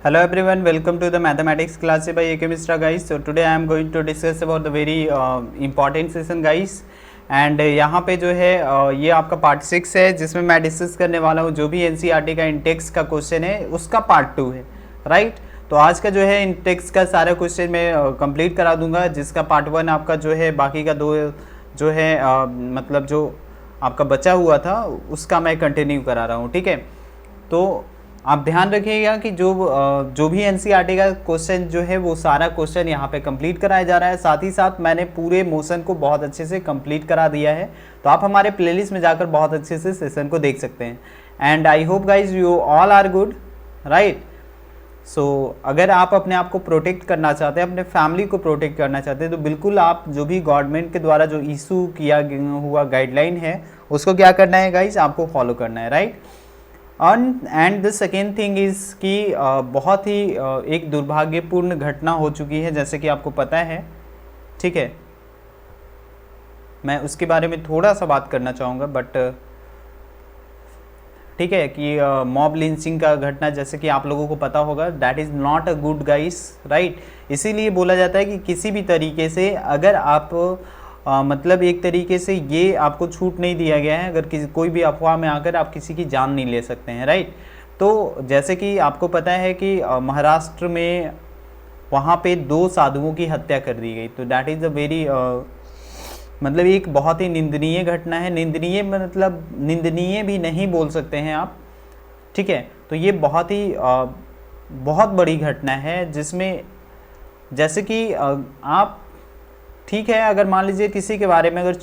Hello everyone, welcome to the mathematics class by AK Misra guys. So today I am going to discuss about the very important session guys. And यहाँ पे जो है ये आपका part 6 है जिसमें मैं डिस्कस करने वाला हूँ जो भी एनसीईआरटी का इंटेक्स का क्वेश्चन है उसका पार्ट 2 है, राइट। तो आज का जो है इंटेक्स का सारा क्वेश्चन मैं कंप्लीट करा दूंगा, जिसका पार्ट 1 आपका जो है बाकी का 2 जो है मतलब जो आपका बचा हुआ था उसका मैं कंटिन्यू करा रहा हूँ, ठीक है। तो आप ध्यान रखिएगा कि जो भी एनसीईआरटी का क्वेश्चन जो है वो सारा क्वेश्चन यहाँ पे कंप्लीट कराया जा रहा है। साथ ही साथ मैंने पूरे मोशन को बहुत अच्छे से कंप्लीट करा दिया है, तो आप हमारे प्लेलिस्ट में जाकर बहुत अच्छे से सेशन को देख सकते हैं। And I hope guys you all are good, right. So अगर आप अपने आप को प्रोटेक्ट करना चाहते हैं, अपने फैमिली को प्रोटेक्ट करना चाहते हैं, तो बिल्कुल आप जो भी गवर्नमेंट के द्वारा जो इशू किया हुआ गाइडलाइन है उसको क्या करना है गाइज, आपको फॉलो करना है, right. And the second thing is कि बहुत ही एक दुर्भाग्यपूर्ण घटना हो चुकी है, जैसे कि आपको पता है, ठीक है। मैं उसके बारे में थोड़ा सा बात करना चाहूँगा, बट ठीक है कि मॉब लिंचिंग का घटना, जैसे कि आप लोगों को पता होगा, that is not a good guys, right. इसीलिए बोला जाता है कि किसी भी तरीके से अगर आप मतलब एक तरीके से ये आपको छूट नहीं दिया गया है, अगर किसी कोई भी अफवाह में आकर आप किसी की जान नहीं ले सकते हैं, राइट। तो जैसे कि आपको पता है कि महाराष्ट्र में वहाँ पे 2 साधुओं की हत्या कर दी गई, तो दैट इज़ अ वेरी मतलब एक बहुत ही निंदनीय घटना है। निंदनीय मतलब निंदनीय भी नहीं बोल सकते हैं आप, ठीक है। तो ये बहुत ही बहुत बड़ी घटना है, जिसमें जैसे कि आप ठीक है, अगर मान लीजिए किसी के बारे में अगर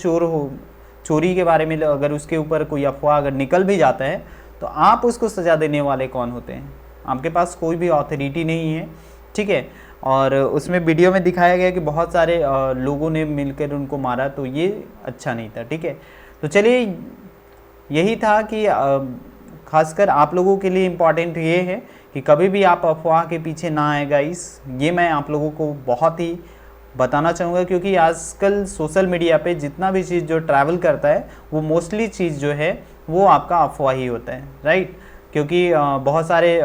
चोरी के बारे में अगर उसके ऊपर कोई अफवाह अगर निकल भी जाता है, तो आप उसको सज़ा देने वाले कौन होते हैं? आपके पास कोई भी अथॉरिटी नहीं है, ठीक है। और उसमें वीडियो में दिखाया गया कि बहुत सारे लोगों ने मिलकर उनको मारा, तो ये अच्छा नहीं था, ठीक है। तो चलिए, यही था कि खासकर आप लोगों के लिए इम्पॉर्टेंट ये है कि कभी भी आप अफवाह के पीछे ना आए गाइस, ये मैं आप लोगों को बहुत ही बताना चाहूँगा, क्योंकि आजकल सोशल मीडिया पे जितना भी चीज़ जो ट्रैवल करता है वो मोस्टली चीज़ जो है वो आपका अफवाह ही होता है, राइट। क्योंकि बहुत सारे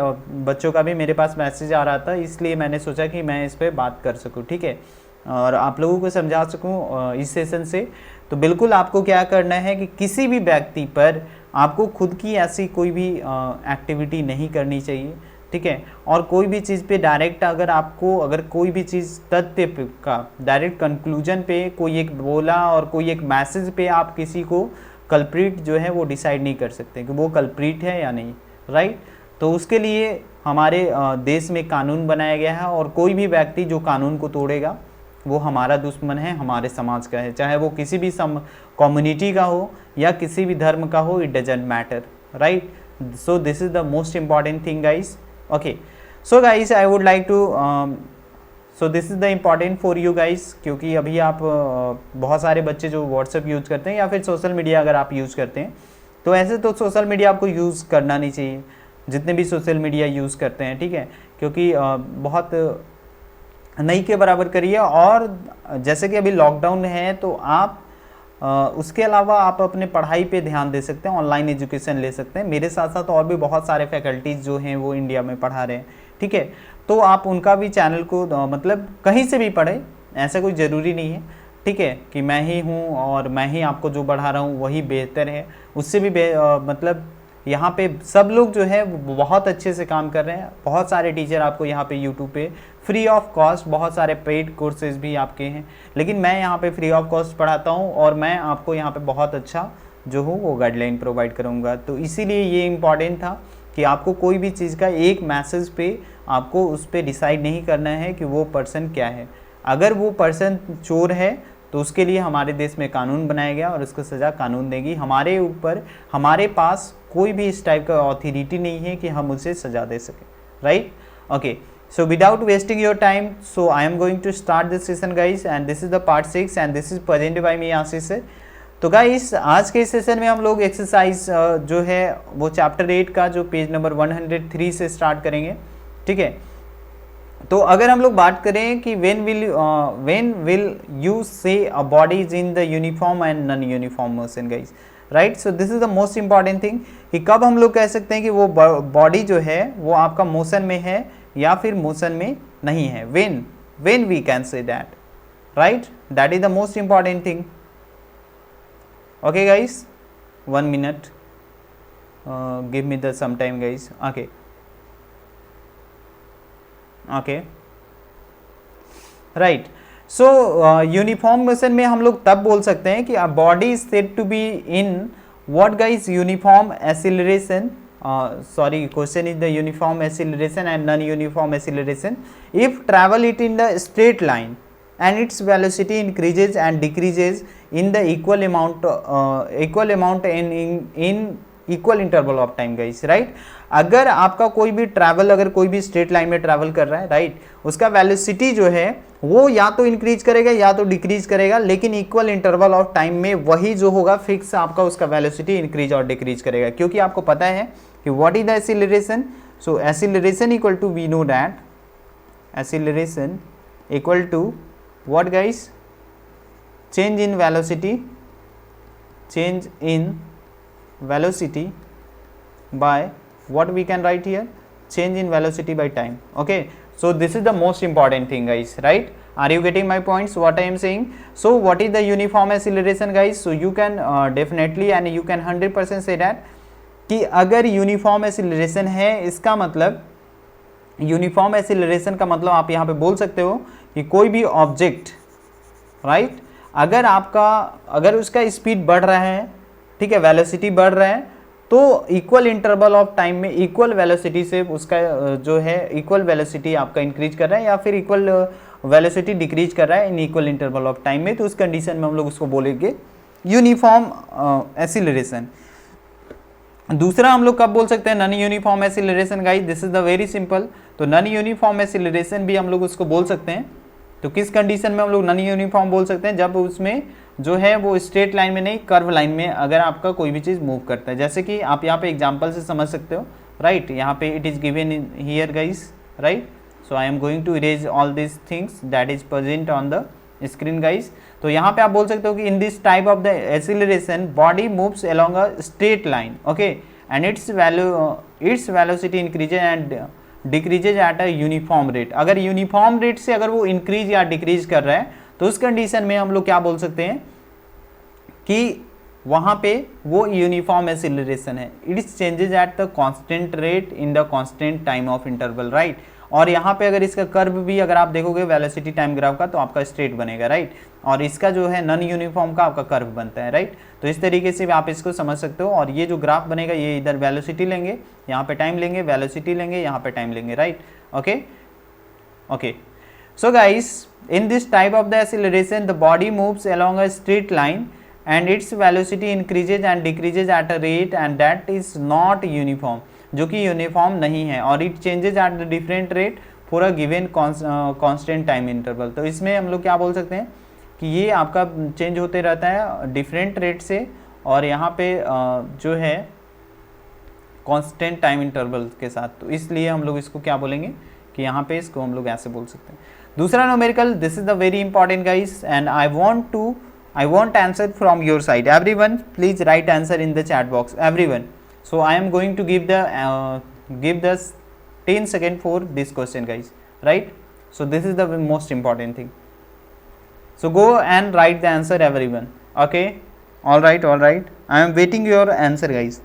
बच्चों का भी मेरे पास मैसेज आ रहा था, इसलिए मैंने सोचा कि मैं इस पर बात कर सकूँ, ठीक है, और आप लोगों को समझा सकूँ इस सेशन से। तो बिल्कुल आपको क्या करना है कि किसी भी व्यक्ति पर आपको खुद की ऐसी कोई भी एक्टिविटी नहीं करनी चाहिए, ठीक है। और कोई भी चीज़ पे डायरेक्ट अगर कोई भी चीज़ तथ्य का डायरेक्ट कंक्लूजन पे कोई एक बोला और कोई एक मैसेज पे आप किसी को कल्प्रिट जो है वो डिसाइड नहीं कर सकते कि वो कल्प्रिट है या नहीं, राइट। तो उसके लिए हमारे देश में कानून बनाया गया है, और कोई भी व्यक्ति जो कानून को तोड़ेगा वो हमारा दुश्मन है, हमारे समाज का है, चाहे वो किसी भी कम्युनिटी का हो या किसी भी धर्म का हो, it doesn't matter, right. So this is the most important thing guys, okay. So guys I would like to so this is the important for you guys, क्योंकि अभी आप बहुत सारे बच्चे जो व्हाट्सएप यूज़ करते हैं या फिर सोशल मीडिया अगर आप यूज़ करते हैं, तो ऐसे तो सोशल मीडिया आपको यूज़ करना नहीं चाहिए, जितने भी सोशल मीडिया यूज़ करते हैं, ठीक है, क्योंकि बहुत नहीं के बराबर करिए। और जैसे कि अभी लॉकडाउन है, तो आप उसके अलावा आप अपने पढ़ाई पे ध्यान दे सकते हैं, ऑनलाइन एजुकेशन ले सकते हैं। मेरे साथ साथ और भी बहुत सारे फैकल्टीज़ जो हैं वो इंडिया में पढ़ा रहे हैं, ठीक है। तो आप उनका भी चैनल को मतलब कहीं से भी पढ़ें, ऐसा कोई ज़रूरी नहीं है, ठीक है, कि मैं ही हूँ और मैं ही आपको जो पढ़ा रहा हूँ वही बेहतर है। उससे भी मतलब यहाँ पे सब लोग जो है वो बहुत अच्छे से काम कर रहे हैं। बहुत सारे टीचर आपको यहाँ पे यूट्यूब पे फ्री ऑफ कॉस्ट, बहुत सारे पेड कोर्सेज भी आपके हैं, लेकिन मैं यहाँ पे फ्री ऑफ कॉस्ट पढ़ाता हूँ और मैं आपको यहाँ पे बहुत अच्छा जो हूँ वो गाइडलाइन प्रोवाइड करूँगा। तो इसीलिए ये इम्पॉर्टेंट था कि आपको कोई भी चीज़ का एक मैसेज पे आपको उस पर डिसाइड नहीं करना है कि वो पर्सन क्या है। अगर वो पर्सन चोर है तो उसके लिए हमारे देश में कानून बनाया गया और उसको सज़ा कानून देगी। हमारे ऊपर, हमारे पास कोई भी इस टाइप का अथॉरिटी नहीं है कि हम उसे सज़ा दे सकें, right, okay. So without wasting your time, so I am going to start this session guys, and this is the part 6 and this is presented by me आशीष से। तो गाइस आज के इस सेशन में हम लोग एक्सरसाइज जो है वो चैप्टर 8 का जो पेज नंबर 103 से स्टार्ट करेंगे, ठीक है। तो अगर हम लोग बात करें कि when will you say a body is in the uniform and non uniform motion guys, right. So this is the most important thing कि कब हम लोग कह सकते हैं कि वो बॉडी जो है वो आपका मोशन में है या फिर मोशन में नहीं है। When we can say that, right, that is the most important thing. Okay guys, 1 minute, give me the some time guys। okay राइट। सो यूनिफॉर्म मोशन में हम लोग तब बोल सकते हैं कि a body is said to be in what guys, uniform acceleration. sorry, question is the uniform acceleration and non-uniform acceleration if travel it in the straight line and its velocity increases and decreases in the equal amount in equal interval of time guys, right। अगर आपका कोई भी travel, अगर कोई भी straight line में travel कर रहा है, राइट, उसका वेलोसिटी जो है वो या तो इंक्रीज करेगा या तो डिक्रीज करेगा, लेकिन इक्वल इंटरवल ऑफ टाइम में वही जो होगा फिक्स आपका उसका वेलोसिटी इंक्रीज और डिक्रीज करेगा, क्योंकि आपको पता है कि what is the acceleration. So acceleration equal to, we know that acceleration equal to what guys, change in velocity, change in velocity by what we can write here, change in velocity by time। okay, so this is the most important thing guys, right? Are you getting my points what I am saying? So what is the uniform acceleration guys? So you can definitely and you can 100% say that कि अगर uniform acceleration है, इसका मतलब uniform acceleration का मतलब आप यहाँ पे बोल सकते हो कि कोई भी ऑब्जेक्ट, राइट, अगर उसका स्पीड बढ़ रहा है, ठीक है, वेलोसिटी बढ़ रहा है, तो इक्वल इंटरवल ऑफ टाइम में इक्वल वेलोसिटी से उसका जो है इक्वल वेलोसिटी आपका इंक्रीज कर रहा है या फिर इक्वल वेलोसिटी डिक्रीज कर रहा है in equal interval of time में, तो उस कंडीशन में हम लोग उसको बोलेंगे यूनिफॉर्म एक्सीलरेशन। दूसरा हम लोग कब बोल सकते हैं, non uniform acceleration guys, this is the very simple. तो नॉन यूनिफॉर्म एक्सीलरेशन भी हम लोग उसको बोल सकते हैं। तो किस कंडीशन में हम लोग नॉन यूनिफॉर्म बोल सकते हैं, जब उसमें जो है वो स्ट्रेट लाइन में नहीं, कर्व लाइन में अगर आपका कोई भी चीज़ मूव करता है, जैसे कि आप यहाँ पे एग्जांपल से समझ सकते हो, राइट। यहाँ पे it is given in here guys, right. So I am going to erase all this things that is present on the screen guys. तो यहाँ पे आप बोल सकते हो कि in this type of the acceleration body moves along a straight line, okay, and its velocity increases and decreases at a uniform rate. अगर uniform rate से अगर वो इंक्रीज या डिक्रीज कर रहा है, तो उस कंडीशन में हम लोग क्या बोल सकते हैं कि वहाँ पे वो यूनिफॉर्म एक्सीलरेशन है। It changes at the constant rate in the constant time of interval, right. और यहाँ पे अगर इसका कर्व भी अगर आप देखोगे वेलोसिटी टाइम ग्राफ का, तो आपका स्ट्रेट बनेगा, राइट। और इसका जो है नॉन यूनिफॉर्म का आपका कर्व बनता है, राइट। तो इस तरीके से आप इसको समझ सकते हो। और ये जो ग्राफ बनेगा, ये इधर वेलोसिटी लेंगे, यहाँ पे टाइम लेंगे, वेलोसिटी लेंगे, यहाँ पे टाइम लेंगे, right. Okay okay. So guys, in this type of the acceleration the body moves along a straight line and its velocity increases and decreases at a rate and that is not uniform, जो कि uniform नहीं है, और it changes at the different rate for a given constant time interval। तो इसमें हम लोग क्या बोल सकते हैं कि ये आपका चेंज होते रहता है डिफरेंट रेट से, और यहाँ पे जो है कांस्टेंट टाइम इंटरवल के साथ। तो इसलिए हम लोग इसको क्या बोलेंगे कि यहाँ पे इसको हम लोग ऐसे बोल सकते हैं। दूसरा numerical, this is the very important guys and I want answer from your side. Everyone please write answer in the chat box, everyone. So I am going to give the 10 seconds for this question guys, right? So this is the most important thing, so go and write the answer everyone, okay? All right, I am waiting your answer guys,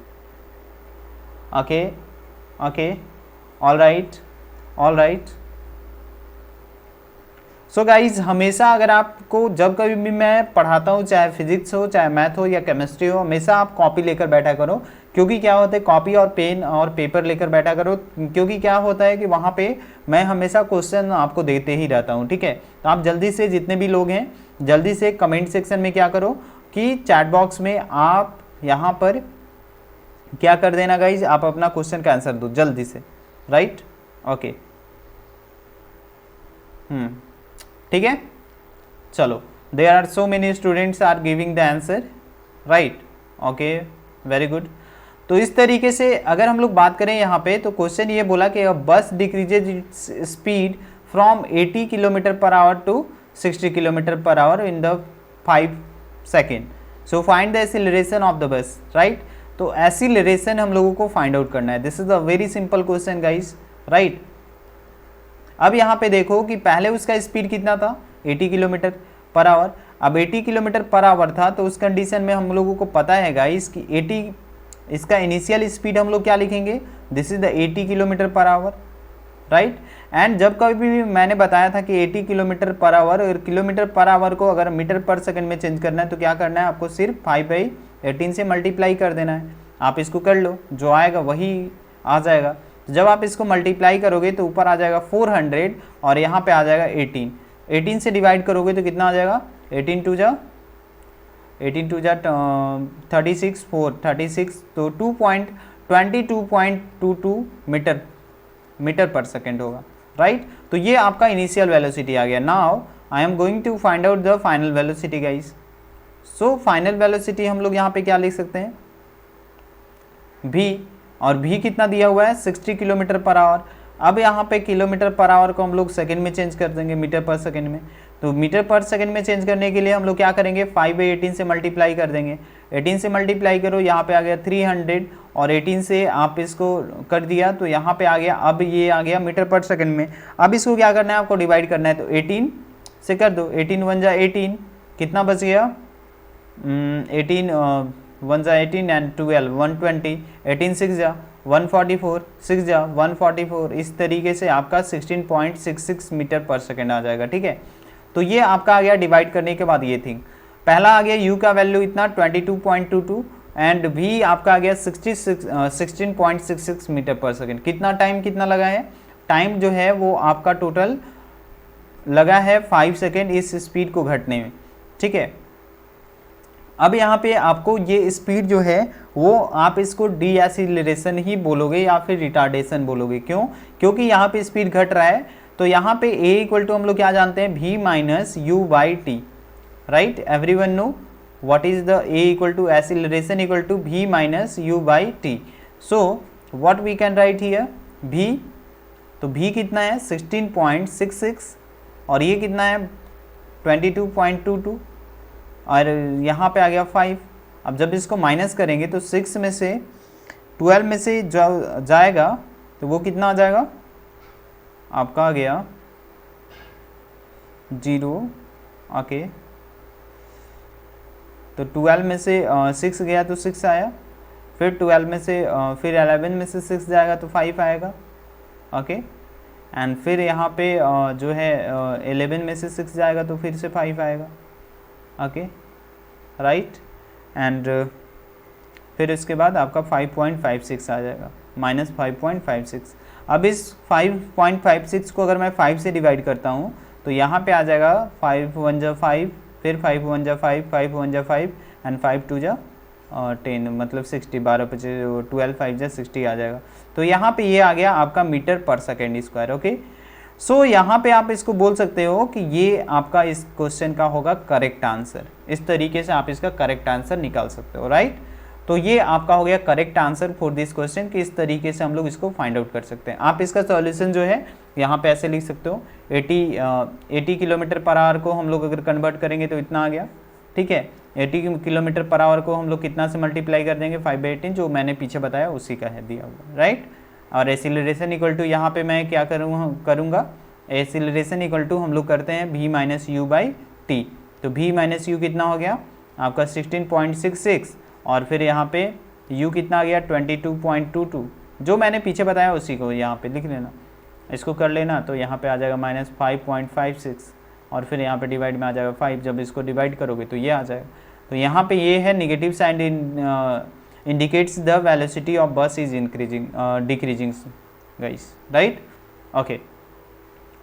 okay, all right। So guys, हमेशा अगर आपको जब कभी भी मैं पढ़ाता हूँ, चाहे फिजिक्स हो, चाहे मैथ हो या केमिस्ट्री हो, हमेशा आप कॉपी लेकर बैठा करो। क्योंकि क्या होता है, कॉपी और पेन और पेपर लेकर बैठा करो, क्योंकि क्या होता है कि वहाँ पे मैं हमेशा क्वेश्चन आपको देते ही रहता हूँ, ठीक है। तो आप जल्दी से, जितने भी लोग हैं, जल्दी से कमेंट सेक्शन में क्या करो कि चैट बॉक्स में आप यहाँ पर क्या कर देना गाइज, आप अपना क्वेश्चन का आंसर दो जल्दी से, राइट। ओके, ठीक है, चलो। There are so many students are giving the answer, right, okay, very good. तो इस तरीके से अगर हम लोग बात करें यहाँ पे, तो क्वेश्चन ये बोला कि bus decreases its speed from 80 kilometre per hour to 60 kilometre per hour in the 5 second. So find the acceleration of the bus, right. तो एक्सीलरेशन हम लोगों को फाइंड आउट करना है। This is a very simple question guys, right. अब यहाँ पे देखो कि पहले उसका स्पीड कितना था 80 किलोमीटर पर आवर। अब 80 किलोमीटर पर आवर था तो उस कंडीशन में हम लोगों को पता है गाइस कि 80 इसका इनिशियल स्पीड हम लोग क्या लिखेंगे, this is the 80 kilometre per our, right. And जब कभी भी मैंने बताया था कि 80 किलोमीटर पर आवर और किलोमीटर पर आवर को अगर मीटर पर सेकंड में चेंज करना है तो क्या करना है, आपको सिर्फ 5/18 से मल्टीप्लाई कर देना है। आप इसको कर लो, जो आएगा वही आ जाएगा। तो जब आप इसको मल्टीप्लाई करोगे तो ऊपर आ जाएगा 400 और यहाँ पे आ जाएगा 18 से डिवाइड करोगे तो कितना आ जाएगा, 18 टू जा 36 4 36 तो 22.22 मीटर पर सेकेंड होगा, राइट। तो ये आपका इनिशियल वेलोसिटी आ गया। Now I am going to find out the final velocity guys. So final velocity हम लोग यहाँ पे क्या लिख सकते हैं, v, और v कितना दिया हुआ है 60 किलोमीटर पर आवर। अब यहाँ पे किलोमीटर पर आवर को हम लोग सेकंड में चेंज कर देंगे मीटर पर सेकंड में। तो मीटर पर सेकंड में चेंज करने के लिए हम लोग क्या करेंगे, 5/18 से मल्टीप्लाई कर देंगे। 18 से मल्टीप्लाई करो, यहाँ पे आ गया 300 और 18 से आप इसको कर दिया तो यहाँ पे आ गया, अब ये आ गया मीटर पर सेकंड में। अब इसको क्या करना है, आपको डिवाइड करना है। तो 18 से कर दो, 18 1 जा 18, कितना बच गया 18 1 जा 18 एंड 12 120, 18 6 जा 144, 6 जा 144। इस तरीके से आपका 16.66 मीटर पर सेकंड आ जाएगा, ठीक है। तो ये आपका आ गया डिवाइड करने के बाद ये थिंग। पहला आ गया u का वैल्यू इतना 22.22 एंड v आपका आ गया 16.66 मीटर पर सेकंड। कितना टाइम कितना लगा है, टाइम जो है वो आपका टोटल लगा है 5 सेकेंड इस स्पीड को घटने में, ठीक है। अब यहाँ पे आपको ये स्पीड जो है वो आप इसको डीएसिलरेशन ही बोलोगे या फिर रिटार्डेशन बोलोगे। क्यों, क्योंकि यहाँ पे स्पीड घट रहा है। तो यहाँ पे a इक्वल टू हम लोग क्या जानते हैं, v minus you by t, right. Everyone know what is the a equal to acceleration equal to v minus you by t. So what we can write here v, तो v कितना है 16.66 और ये कितना है 22.22 और यहाँ पे आ गया 5। अब जब इसको माइनस करेंगे तो 6 में से 12 में से जाएगा तो वो कितना आ जाएगा, आपका आ गया 0 आके, तो 12 में से 6 गया तो 6 आया, फिर 12 में से फिर 11 में से 6 जाएगा तो 5 आएगा, ओके। एंड फिर यहाँ पे जो है 11 में से 6 जाएगा तो फिर से 5 आएगा, ओके, राइट। एंड फिर इसके बाद आपका 5.56 आ जाएगा, माइनस 5.56। अब इस 5.56 को अगर मैं 5 से डिवाइड करता हूँ तो यहाँ पे आ जाएगा 5 1 जा 5, फिर 5 1 जा 5, 5 1 जा 5 एंड 5 2 जा 10, मतलब 60, 12 25 12 5 जा 60 आ जाएगा। तो यहाँ पे ये आ गया आपका metre per second square, okay. So यहाँ पे आप इसको बोल सकते हो कि ये आपका इस क्वेश्चन का होगा करेक्ट आंसर। इस तरीके से आप इसका करेक्ट आंसर निकाल सकते हो, राइट। तो ये आपका हो गया correct answer for this question कि इस तरीके से हम लोग इसको फाइंड आउट कर सकते हैं। आप इसका सॉल्यूशन जो है यहाँ पे ऐसे लिख सकते हो, 80 किलोमीटर पर आवर को हम लोग अगर कन्वर्ट करेंगे तो इतना आ गया, ठीक है। 80 किलोमीटर पर आवर को हम लोग कितना से मल्टीप्लाई कर देंगे, 5/18, जो मैंने पीछे बताया उसी का है दिया हुआ, राइट। और एक्सीलरेशन इक्वल टू यहाँ पे मैं क्या करूँगा, एक्सीलरेशन इक्वल टू हम लोग करते हैं v minus you by t. तो v माइनस यू कितना हो गया आपका 16.66 और फिर यहाँ पे u कितना आ गया 22.22, जो मैंने पीछे बताया उसी को यहाँ पे लिख लेना, इसको कर लेना। तो यहाँ पे आ जाएगा माइनस 5.56 और फिर यहाँ पे डिवाइड में आ जाएगा 5। जब इसको डिवाइड करोगे तो ये आ जाएगा। तो यहाँ पे ये है negative sign indicates the velocity of bus is increasing decreasing guys, right, okay।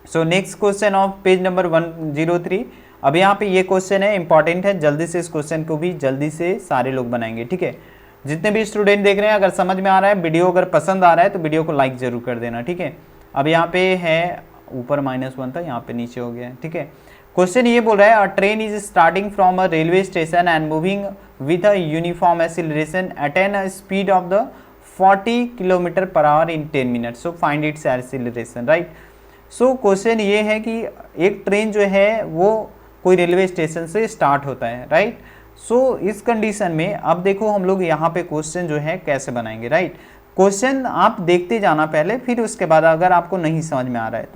so next question of page number 103। अब यहाँ पे ये क्वेश्चन है, इंपॉर्टेंट है, जल्दी से इस क्वेश्चन को भी जल्दी से सारे लोग बनाएंगे, ठीक है। जितने भी स्टूडेंट देख रहे हैं, अगर समझ में आ रहा है, वीडियो अगर पसंद आ रहा है तो वीडियो को लाइक जरूर कर देना, ठीक है। अब यहाँ पे है ऊपर -1 था, यहाँ पे नीचे हो गया है, ठीक है। क्वेश्चन ये बोल रहा है, अ train is starting from a railway station and moving with a uniform acceleration attain a speed of the 40 km per hour in 10 minutes, so find its acceleration, right। so question ये है कि एक train जो है वो कोई railway station से start होता है, राइट। सो इस कंडीशन में अब देखो हम लोग यहाँ पे क्वेश्चन जो है कैसे बनाएंगे, राइट। क्वेश्चन आप देखते जाना पहले, फिर उसके बाद अगर आपको नहीं समझ में आ रहा है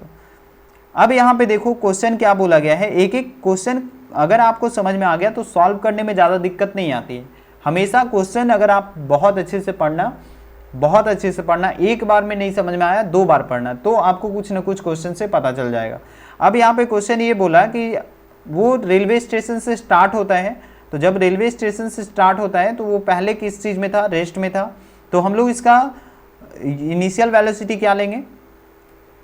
अब यहाँ पे देखो क्वेश्चन क्या बोला गया है, एक एक क्वेश्चन अगर आपको समझ में आ गया तो सॉल्व करने में ज़्यादा दिक्कत नहीं आती है। हमेशा क्वेश्चन अगर आप बहुत अच्छे से पढ़ना, एक बार में नहीं समझ में आया 2 बार पढ़ना, तो आपको कुछ ना कुछ क्वेश्चन से पता चल जाएगा। अब यहाँ पे क्वेश्चन ये बोला कि वो रेलवे स्टेशन से स्टार्ट होता है, तो जब रेलवे स्टेशन से स्टार्ट होता है तो वो पहले किस चीज़ में था, रेस्ट में था, तो हम लोग इसका इनिशियल वेलोसिटी क्या लेंगे,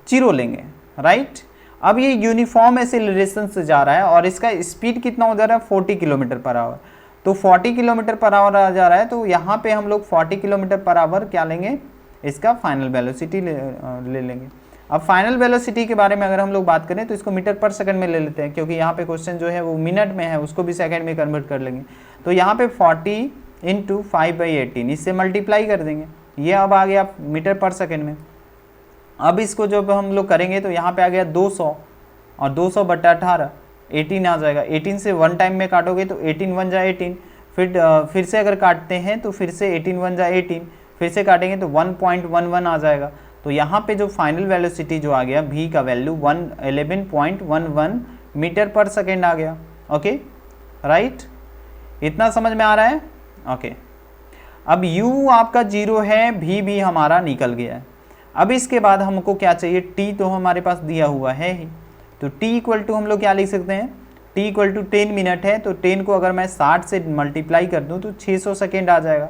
0 लेंगे, राइट। अब ये यूनिफॉर्म एक्सेलरेशन से जा रहा है और इसका स्पीड कितना हो जा रहा है, 40 किलोमीटर पर आवर, तो 40 किलोमीटर पर आवर आ जा रहा है, तो यहाँ पे हम लोग 40 किलोमीटर पर आवर क्या लेंगे, इसका फाइनल वेलोसिटी ले लेंगे। अब फाइनल वेलोसिटी के बारे में अगर हम लोग बात करें तो इसको मीटर पर सेकंड में ले लेते हैं, क्योंकि यहाँ पे क्वेश्चन जो है वो मिनट में है, उसको भी सेकंड में कन्वर्ट कर लेंगे। तो यहाँ पे 40 × 5/18 इससे मल्टीप्लाई कर देंगे, ये अब आ गया मीटर पर सेकंड में। अब इसको जब हम लोग करेंगे तो यहाँ पे आ गया 200 और 200/18 18 आ जाएगा। 18 से 1 टाइम में काटोगे तो 18 1 जा 18, फिर से अगर काटते हैं तो फिर से 18 1 जा 18, फिर से काटेंगे तो 1.11 आ जाएगा। तो यहाँ पे जो फाइनल वेलोसिटी जो आ गया v का वैल्यू 11.11 मीटर पर सेकेंड आ गया। ओके राइट, इतना समझ में आ रहा है। ओके अब u आपका 0 है, v भी हमारा निकल गया है। अब इसके बाद हमको क्या चाहिए, t तो हमारे पास दिया हुआ है ही, तो t इक्वल टू हम लोग क्या लिख सकते हैं, t इक्वल टू 10 मिनट है, तो 10 को अगर मैं 60 से मल्टीप्लाई कर दूं तो 600 सेकेंड आ जाएगा,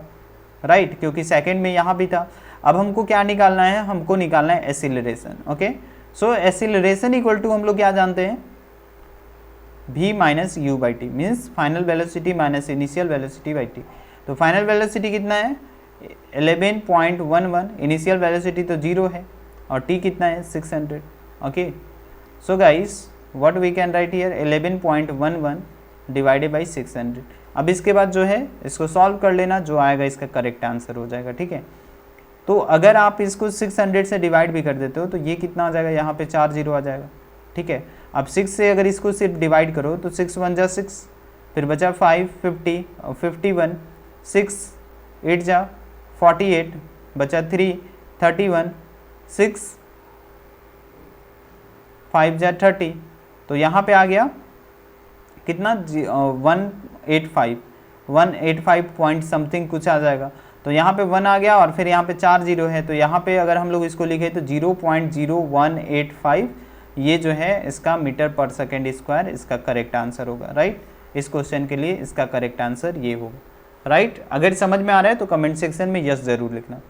राइट, क्योंकि सेकेंड में यहाँ भी था। अब हमको क्या निकालना है, हमको निकालना है acceleration. Okay so acceleration equal to हम लोग क्या जानते हैं, v minus u by t, means final velocity minus initial velocity by t. तो फाइनल वेलोसिटी कितना है 11.11, इनिशियल वेलोसिटी तो 0 है और t कितना है 600। Okay so guys what we can write here 11.11 divided by 600। अब इसके बाद जो है इसको सॉल्व कर लेना, जो आएगा इसका करेक्ट आंसर हो जाएगा। ठीक है, तो अगर आप इसको 600 से डिवाइड भी कर देते हो तो ये कितना आ जाएगा, यहाँ पे 4 0 आ जाएगा। ठीक है, अब 6 से अगर इसको सिर्फ डिवाइड करो तो 6 1 जा 6, फिर बचा 5 50 और 51, 6 8 जा 48, बचा 3 31, 6 5 जा 30, तो यहाँ पे आ गया कितना 185 पॉइंट समथिंग कुछ आ जाएगा। तो यहाँ पे 1 आ गया और फिर यहाँ पे 4 0 है, तो यहाँ पे अगर हम लोग इसको लिखे तो 0.0185 ये जो है इसका मीटर पर सेकेंड स्क्वायर इसका करेक्ट आंसर होगा। राइट, इस क्वेश्चन के लिए इसका करेक्ट आंसर ये होगा। राइट, अगर समझ में आ रहा है तो कमेंट सेक्शन में यस जरूर लिखना।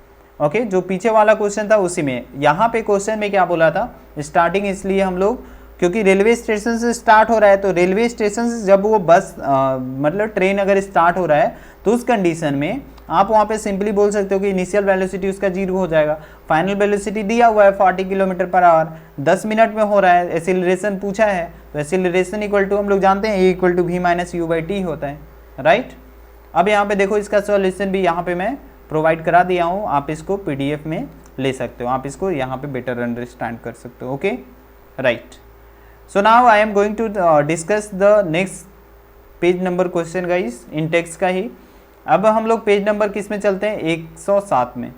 ओके जो पीछे वाला क्वेश्चन था उसी में, यहाँ पे क्वेश्चन में क्या बोला था, स्टार्टिंग इसलिए हम लोग क्योंकि रेलवे स्टेशन से स्टार्ट हो रहा है, तो रेलवे स्टेशन से जब वो बस मतलब ट्रेन अगर स्टार्ट हो रहा है तो उस कंडीशन में आप वहाँ पे सिंपली बोल सकते हो कि इनिशियल वेलोसिटी उसका 0 हो जाएगा। फाइनल वेलोसिटी दिया हुआ है 40 किलोमीटर पर आवर, 10 मिनट में हो रहा है, एसिलरेशन पूछा है, तो एसिलरेशन इक्वल टू हम लोग जानते हैं A equal to v minus you by T होता है। राइट, अब यहाँ पे देखो इसका सॉल्यूशन भी यहाँ पे मैं प्रोवाइड करा दिया हूँ, आप इसको PDF में ले सकते हो, आप इसको यहाँ पे बेटर अंडरस्टैंड कर सकते हो। Okay right, so now I am going to discuss the next page number question guys in text का ही। अब हम लोग पेज नंबर किस में चलते हैं, 107 में।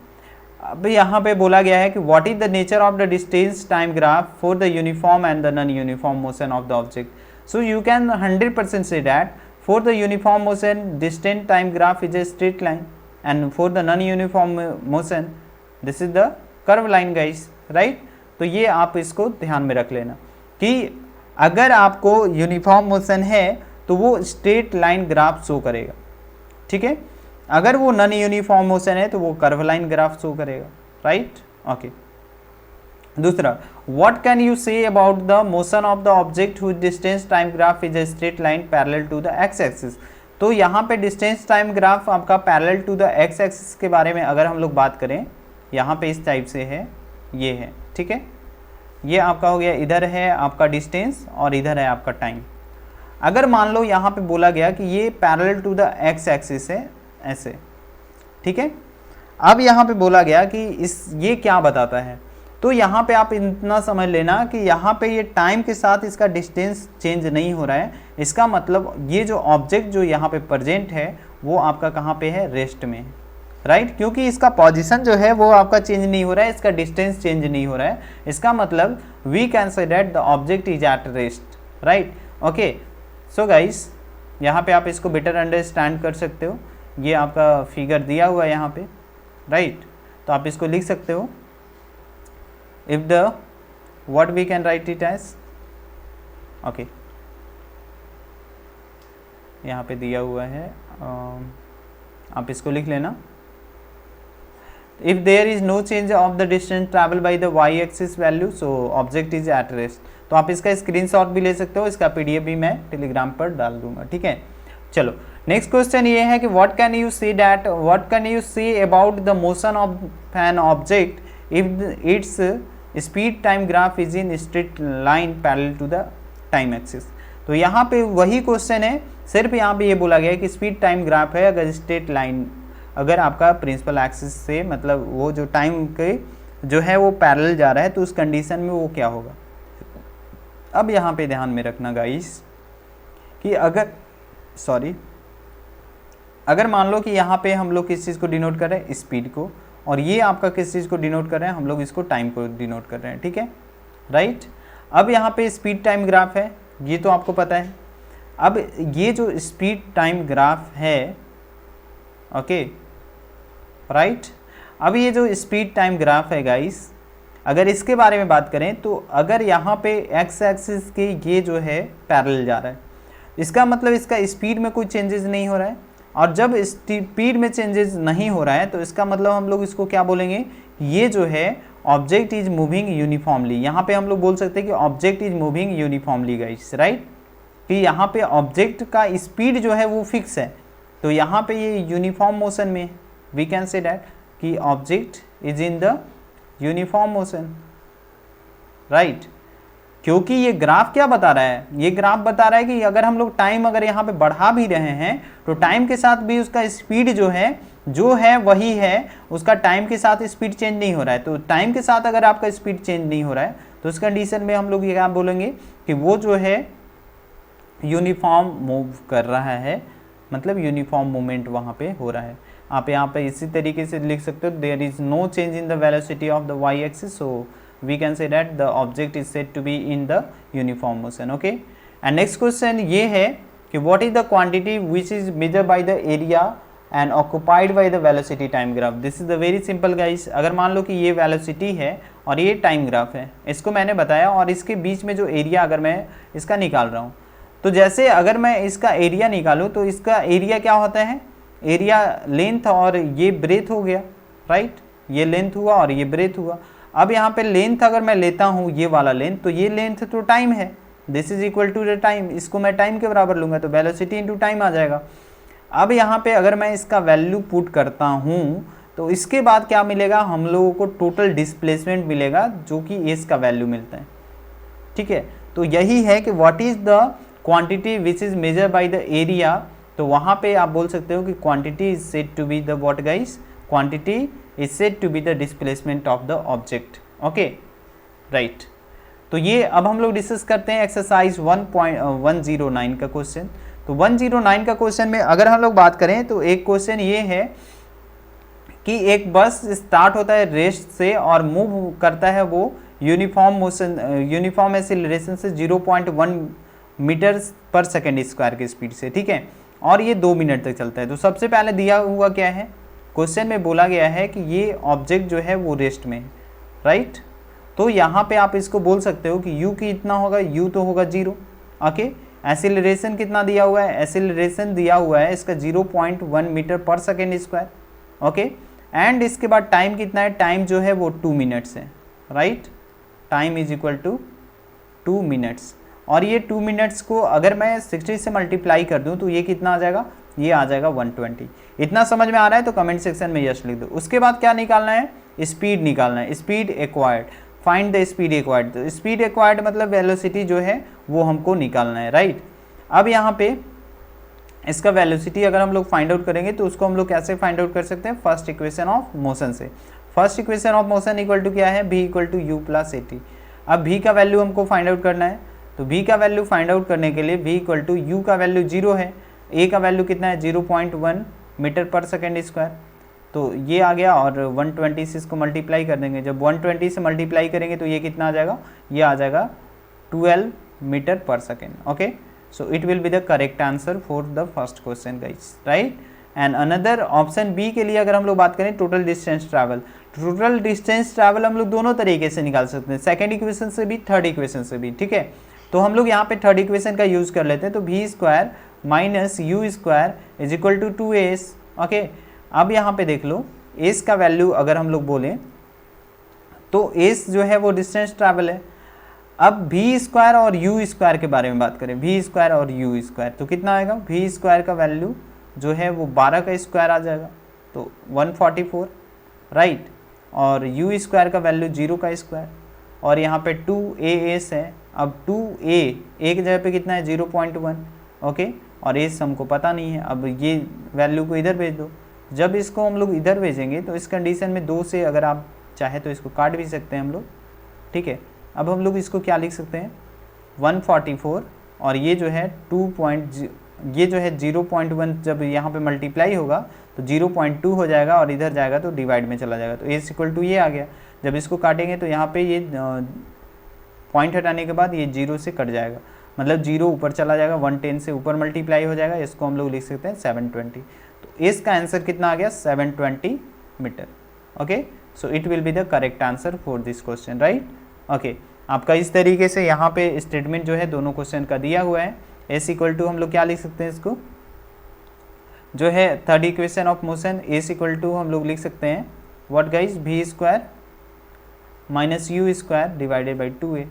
अब यहाँ पे बोला गया है कि what is the nature of the distance time graph for the uniform and the non uniform motion of the object. So you can 100% say that for the uniform motion distance time graph is a straight line and for the non uniform motion this is the curve line guys. Right, तो ये आप इसको ध्यान में रख लेना कि अगर आपको यूनिफॉर्म मोशन है तो वो स्ट्रेट लाइन ग्राफ शो करेगा। ठीक है, अगर वो नॉन यूनिफॉर्म मोशन है तो वो कर्व लाइन ग्राफ शो करेगा। Right, okay. दूसरा, what can you say about the motion of the object whose distance time graph is a straight line parallel to the x axis. तो यहाँ पे distance time graph आपका parallel to the x axis के बारे में अगर हम लोग बात करें, यहाँ पे इस टाइप से है, ये है। ठीक है, ये आपका हो गया, इधर है आपका डिस्टेंस और इधर है आपका टाइम। अगर मान लो यहाँ पे बोला गया कि ये parallel to the x axis है ऐसे। ठीक है, अब यहाँ पे बोला गया कि ये क्या बताता है, तो यहाँ पे आप इतना समझ लेना कि यहाँ पे ये टाइम के साथ इसका डिस्टेंस चेंज नहीं हो रहा है। इसका मतलब ये जो ऑब्जेक्ट जो यहाँ पे प्रेजेंट है वो आपका कहाँ पे है, रेस्ट में है। राइट, क्योंकि इसका पोजीशन जो है वो आपका चेंज नहीं हो रहा है, इसका डिस्टेंस चेंज नहीं हो रहा है, इसका मतलब we can say that the object is at rest, right. Okay, so guys यहाँ पे आप इसको बेटर अंडरस्टैंड कर सकते हो, ये आपका फिगर दिया हुआ है यहाँ पे, राइट। तो आप इसको लिख सकते हो, if the what we can write it as, okay यहाँ पे दिया हुआ है, आप इसको लिख लेना, if there is no change of the distance travel by the y axis value so object is at rest. तो आप इसका स्क्रीनशॉट भी ले सकते हो, इसका पीडीएफ भी मैं टेलीग्राम पर डाल दूंगा, ठीक है। चलो नेक्स्ट क्वेश्चन ये है कि what can you say about the motion of an object if its speed time graph is in straight line parallel to the time axis. तो यहाँ पे वही क्वेश्चन है, सिर्फ यहाँ पे ये बोला गया है कि स्पीड टाइम ग्राफ है अगर स्ट्रेट लाइन, अगर आपका प्रिंसिपल एक्सिस से मतलब वो जो टाइम के जो है वो पैरेलल जा रहा है, तो उस कंडीशन में वो क्या होगा। अब यहाँ पे ध्यान में रखना गाइस कि अगर मान लो कि यहाँ पे हम लोग किस चीज़ को डिनोट कर रहे हैं, स्पीड को, और ये आपका किस चीज़ को डिनोट कर रहे हैं, हम लोग इसको टाइम को डिनोट कर रहे हैं, ठीक है, राइट। अब यहाँ पे स्पीड टाइम ग्राफ है, ये तो आपको पता है। अब ये जो स्पीड टाइम ग्राफ है, ओके राइट, अब ये जो स्पीड टाइम ग्राफ है गाइस, अगर इसके बारे में बात करें तो अगर यहाँ पे एक्स एक्सिस के ये जो है पैरेलल जा रहा है, इसका मतलब इसका स्पीड में कोई चेंजेस नहीं हो रहा है, और जब स्पीड में चेंजेस नहीं हो रहा है तो इसका मतलब हम लोग इसको क्या बोलेंगे, ये जो है ऑब्जेक्ट इज मूविंग यूनिफॉर्मली। यहाँ पे हम लोग बोल सकते हैं कि object is moving uniformly guys, right, कि यहाँ पे ऑब्जेक्ट का स्पीड जो है वो फिक्स है, तो यहाँ पे ये यूनिफॉर्म मोशन में, वी कैन से दैट कि object is in the uniform motion, right. क्योंकि ये ग्राफ क्या बता रहा है, ये ग्राफ बता रहा है कि अगर हम लोग टाइम अगर यहाँ पे बढ़ा भी रहे हैं तो टाइम के साथ भी उसका स्पीड जो है वही है, उसका टाइम के साथ स्पीड चेंज नहीं हो रहा है। तो टाइम के साथ अगर आपका स्पीड चेंज नहीं हो रहा है तो उस कंडीशन में हम लोग ये क्या बोलेंगे कि वो जो है यूनिफॉर्म मूव कर रहा है, मतलब यूनिफॉर्म मूवमेंट वहाँ पे हो रहा है। आप यहाँ पे इसी तरीके से लिख सकते हो, there is no change in the velocity of the y axis, so we can say that the object is said to be in the uniform motion, okay। and next question ये है कि what is the quantity which is measured by the area and occupied by the velocity time graph। this is the very simple guys। अगर मान लो कि ये velocity है और ये टाइम ग्राफ है, इसको मैंने बताया, और इसके बीच में जो एरिया अगर मैं इसका निकाल रहा हूँ, तो जैसे अगर मैं इसका एरिया निकालूँ तो इसका एरिया क्या होता है, एरिया लेंथ और ये ब्रेथ हो गया, राइट, ये लेंथ हुआ और ये ब्रेथ हुआ। अब यहाँ पे लेंथ अगर मैं लेता हूँ ये वाला लेंथ, तो ये लेंथ तो टाइम है, this is equal to the time, इसको मैं टाइम के बराबर लूँगा तो वेलोसिटी इनटू टाइम आ जाएगा। अब यहाँ पे अगर मैं इसका वैल्यू पुट करता हूँ तो इसके बाद क्या मिलेगा, हम लोगों को टोटल डिस्प्लेसमेंट मिलेगा, जो कि एस का वैल्यू मिलता है, ठीक है। तो यही है कि what is the quantity which is measure by the area. तो वहाँ पे आप बोल सकते हो कि quantity is said to be the what guys, quantity is said to be the displacement of the object, okay right। तो ये अब हम लोग डिस्कस करते हैं एक्सरसाइज 1.109 का क्वेश्चन। तो 109 का क्वेश्चन में अगर हम लोग बात करें तो एक क्वेश्चन ये है कि एक बस स्टार्ट होता है रेस्ट से और मूव करता है वो यूनिफॉर्म एक्सीलरेशन से 0.1 मीटर पर सेकेंड स्क्वायर की स्पीड से, ठीक है, और ये 2 मिनट तक चलता है। तो सबसे पहले दिया हुआ क्या है, क्वेश्चन में बोला गया है कि ये ऑब्जेक्ट जो है वो रेस्ट में है, राइट। तो यहाँ पे आप इसको बोल सकते हो कि u की इतना होगा, u तो होगा 0, ओके। एक्सीलरेशन कितना दिया हुआ है, एक्सीलरेशन दिया हुआ है इसका 0.1 metre per second square, okay. And इसके बाद टाइम कितना है, टाइम जो है वो 2 मिनट्स है, right, time is equal to 2 minutes. और ये 2 मिनट्स को अगर मैं 60 से मल्टीप्लाई कर दूँ तो ये कितना आ जाएगा, ये आ जाएगा 120। इतना समझ में आ रहा है तो कमेंट सेक्शन में यस लिख दो। उसके बाद क्या निकालना है, स्पीड निकालना है, speed acquired, find the speed acquired. तो स्पीड एक्वायर्ड मतलब वेलोसिटी जो है वो हमको निकालना है, राइट। अब यहाँ पे इसका वेलोसिटी अगर हम लोग फाइंड आउट करेंगे तो उसको हम लोग कैसे फाइंड आउट कर सकते हैं, फर्स्ट इक्वेशन ऑफ मोशन से। First equation of motion equal to क्या है, v equal to u plus AT। अब v का वैल्यू हमको फाइंड आउट करना है, तो v का वैल्यू फाइंड आउट करने के लिए v इक्वल टू यू का वैल्यू 0 है, a का वैल्यू कितना है 0.1 मीटर पर सेकेंड स्क्वायर, तो ये आ गया, और 120 से इसको मल्टीप्लाई कर देंगे। जब 120 से मल्टीप्लाई करेंगे तो ये कितना आ जाएगा, ये आ जाएगा 12 metre per second. Okay, so it will be the correct answer for the first question guys, right. And another option b के लिए अगर हम लोग बात करें total distance travel, total distance travel हम लोग दोनों तरीके से निकाल सकते हैं, सेकेंड इक्वेशन से भी, थर्ड इक्वेशन से भी, ठीक है। तो हम लोग यहाँ पे थर्ड इक्वेशन का यूज कर लेते हैं, तो v square minus u square is equal to 2s। Okay, अब यहाँ पे देख लो एस का वैल्यू अगर हम लोग बोलें तो एस जो है वो डिस्टेंस ट्रैवल है। अब वी स्क्वायर और यू स्क्वायर के बारे में बात करें, वी स्क्वायर और यू स्क्वायर, तो कितना आएगा, वी स्क्वायर का वैल्यू जो है वो 12 का स्क्वायर आ जाएगा, तो 144, राइट। और यू स्क्वायर का वैल्यू 0 का स्क्वायर, और यहाँ पे 2as है। अब 2a एक जगह पे कितना है, 0.1, ओके, और एस हमको पता नहीं है। अब ये वैल्यू को इधर भेज दो, जब इसको हम लोग इधर भेजेंगे तो इस कंडीशन में 2 से अगर आप चाहे तो इसको काट भी सकते हैं हम लोग, ठीक है। अब हम लोग इसको क्या लिख सकते हैं, 144, और ये जो है ये जो है 0.1 जब यहाँ पे मल्टीप्लाई होगा तो 0.2 हो जाएगा, और इधर जाएगा तो डिवाइड में चला जाएगा, तो एस इक्वल टू ये आ गया। जब इसको काटेंगे तो यहाँ पे ये पॉइंट हटाने के बाद ये 0 से कट जाएगा, मतलब 0 ऊपर चला जाएगा, 110 से ऊपर मल्टीप्लाई हो जाएगा, इसको हम लोग लिख सकते हैं 720। तो एस का आंसर कितना आ गया, 720 metre. Okay, so it will be the correct answer for this question, right. Okay, आपका इस तरीके से यहाँ पे स्टेटमेंट जो है दोनों क्वेश्चन का दिया हुआ है। एस इक्वल टू हम लोग क्या लिख सकते हैं, इसको जो है third equation of motion, s equal to हम लोग लिख सकते हैं what guys, v square minus u square divided by 2a।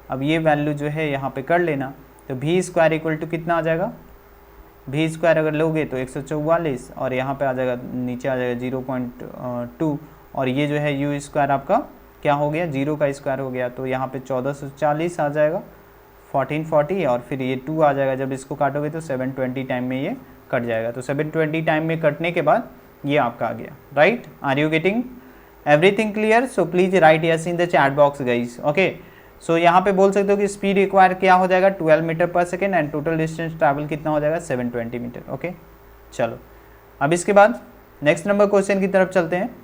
अब ये वैल्यू जो है यहाँ पे कर लेना, तो वी स्क्वायर इक्वल टू कितना आ जाएगा, वी स्क्वायर अगर लोगे तो 144, और यहाँ पे आ जाएगा, नीचे आ जाएगा 0.2, और ये जो है यू स्क्वायर आपका क्या हो गया, 0 का स्क्वायर हो गया, तो यहाँ पे 1440 आ जाएगा, 1440, और फिर ये 2 आ जाएगा। जब इसको काटोगे तो 720 टाइम में ये कट जाएगा, तो 720 टाइम में कटने के बाद ये आपका आ गया, right. Are you getting everything clear? So please write yes in the chat box guys. Okay, so यहाँ पे बोल सकते हो कि स्पीड रिक्वायर क्या हो जाएगा, 12 metre per second, and total distance travel कितना हो जाएगा, 720 मीटर। ओके, चलो अब इसके बाद नेक्स्ट नंबर क्वेश्चन की तरफ चलते हैं।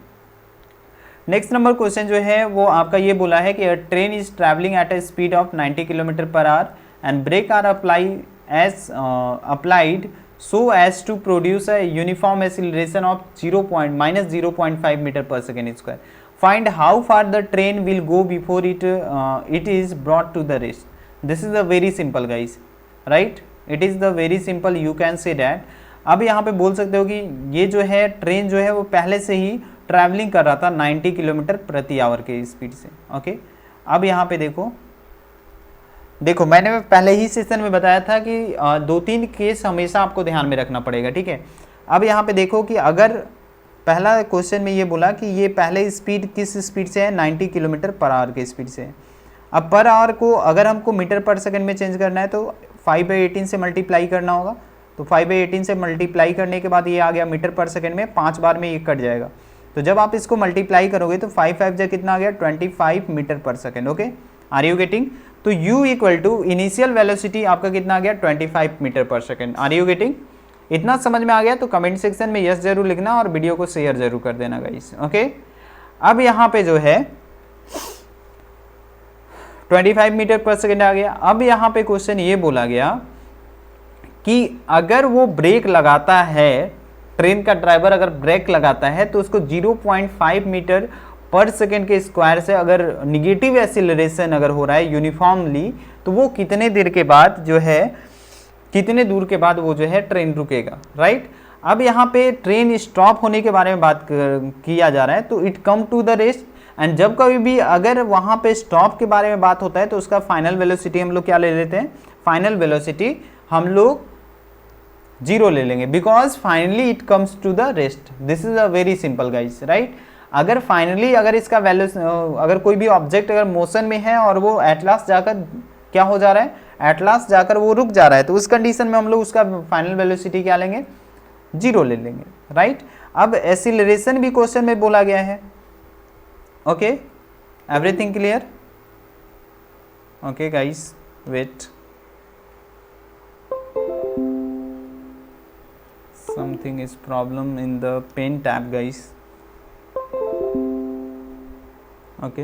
नेक्स्ट नंबर क्वेश्चन जो है वो आपका ये बोला है कि train is travelling at a speed of 90 kilometre per hour and brake are applied so as to produce a uniform acceleration of -0.5 meter per second square. Find how far the train will go before it is brought to the rest. This is a very simple guys, right? It is the very simple, you can say that. अब यहाँ पे बोल सकते हो कि ये जो है ट्रेन जो है वो पहले से ही ट्रैवलिंग कर रहा था 90 किलोमीटर प्रति आवर के स्पीड से। ओके, अब यहाँ पे देखो मैंने पहले ही सेशन में बताया था कि 2-3 केस हमेशा आपको ध्यान में रखना पड़ेगा, ठीक है। अब यहाँ पे देखो कि अगर पहला क्वेश्चन में ये बोला कि ये पहले स्पीड किस स्पीड से है, 90 किलोमीटर पर आवर के स्पीड से है। अब पर आवर को अगर हमको मीटर पर सेकंड में चेंज करना है तो 5/18 से मल्टीप्लाई करना होगा, तो 5/18 से मल्टीप्लाई करने के बाद ये आ गया मीटर पर सेकंड में, 5 बार में ये कट जाएगा। तो जब आप इसको मल्टीप्लाई करोगे तो 5 जा कितना आ गया, 25 metre per second. Okay, are you getting? तो u equal to initial velocity आपका कितना आ गया, 25 metre per second. Are you getting? इतना समझ में आ गया तो कमेंट सेक्शन में यस जरूर लिखना और वीडियो को शेयर जरूर कर देना गाइस। ओके, अब यहाँ पे जो है 25 मीटर पर सेकंड आ गया। अब यहाँ पे क्वेश्चन ये बोला गया कि अगर वो ब्रेक लगाता है, ट्रेन का ड्राइवर अगर ब्रेक लगाता है तो उसको 0.5 मीटर पर सेकेंड के स्क्वायर से अगर निगेटिव एक्सीलरेशन अगर हो रहा है यूनिफॉर्मली, तो वो कितने देर के बाद जो है, कितने दूर के बाद वो जो है ट्रेन रुकेगा, राइट। अब यहाँ पे ट्रेन स्टॉप होने के बारे में बात किया जा रहा है, तो it come to the rest, and जब कभी भी अगर वहाँ पे स्टॉप के बारे में बात होता है तो उसका फाइनल वेलोसिटी हम लोग क्या ले लेते हैं, फाइनल वेलोसिटी हम लोग 0 ले लेंगे, because finally it comes to the rest. This is a very simple guys, right. अगर फाइनली अगर इसका वैल्यू, अगर कोई भी ऑब्जेक्ट अगर मोशन में है और वो एट लास्ट जाकर क्या हो जा रहा है, एट लास्ट जाकर वो रुक जा रहा है, तो उस कंडीशन में हम लोग उसका फाइनल वेलोसिटी क्या लेंगे, 0 ले लेंगे, राइट। अब एक्सीलरेशन भी क्वेश्चन में बोला गया है। Okay, everything clear? Okay guys, wait, something is problem in the pen tab guys, okay